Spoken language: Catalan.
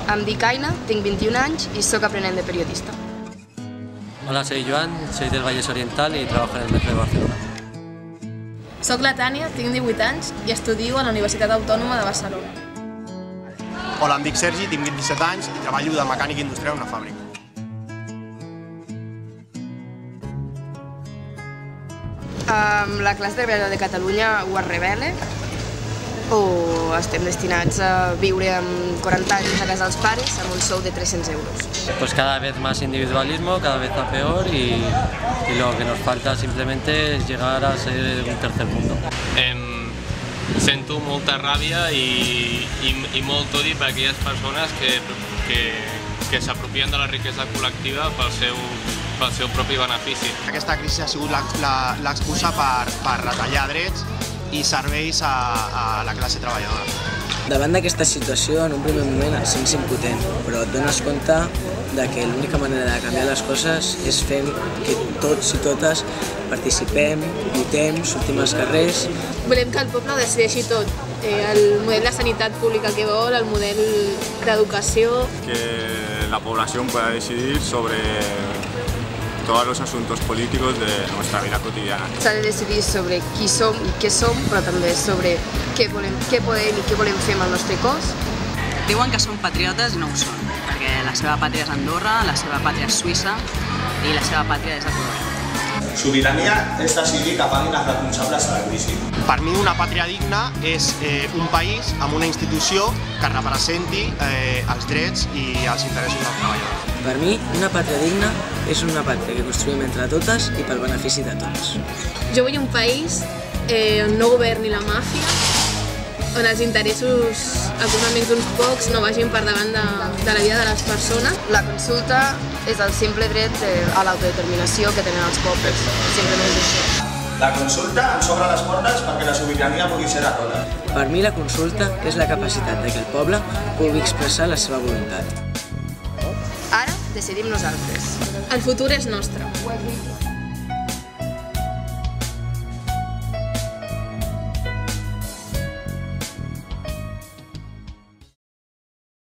Em dic Aina, tinc 21 anys i sóc aprenent de periodista. Hola, soy Joan, soy del Vallès Oriental y trabajo en el Metro de Barcelona. Soc la Tània, tinc 18 anys i estudio a la Universitat Autònoma de Barcelona. Hola, em dic Sergi, tinc 27 anys i treballo de mecànic industrial en una fàbrica. La classe de Treball de Catalunya ho es revela o estem destinats a viure amb 40 anys a casa dels pares amb un sou de 300 euros. Pues cada vez más individualismo, cada vez a peor y lo que nos falta simplemente es llegar a ser un tercer mundo. Sento molta ràbia i molt odi per aquelles persones que s'apropien de la riquesa col·lectiva pel seu propi benefici. Aquesta crisi ha sigut l'excusa per retallar drets i serveis a la classe treballadora. Davant d'aquesta situació, en un primer moment et sents impotent, però et dones compte que l'única manera de canviar les coses és fer que tots i totes participem, lluitem, sortim als carrers. Volem que el poble ho decideixi tot, el model de sanitat pública que vol, el model d'educació. Que la población pueda decidir sobre todos los asuntos políticos de nuestra vida cotidiana. S'ha de decidir sobre qui som i què som, però també sobre què podem i què volem fer amb el nostre cos. Diuen que són patriotes i no ho són, perquè la seva pàtria és Andorra, la seva pàtria és Suïssa i la seva pàtria és Equador. Sobirania és decidir que paguin els responsables de la crisi. Per mi una pàtria digna és un país amb una institució que representi els drets i els interessos dels treballadors. Per mi, una pàtria digna és una pàtria que construïm entre totes i pel benefici de tots. Jo vull un país on no governi la màfia, on els interessos econòmics d'uns pocs no vagin per davant de la vida de les persones. La consulta és el simple dret a l'autodeterminació que tenen els pobles, simplement això. La consulta ens obre les portes perquè la sobirania pugui ser de totes. Per mi la consulta és la capacitat que el poble pugui expressar la seva voluntat. Ara decidim nosaltres. El futur és nostre.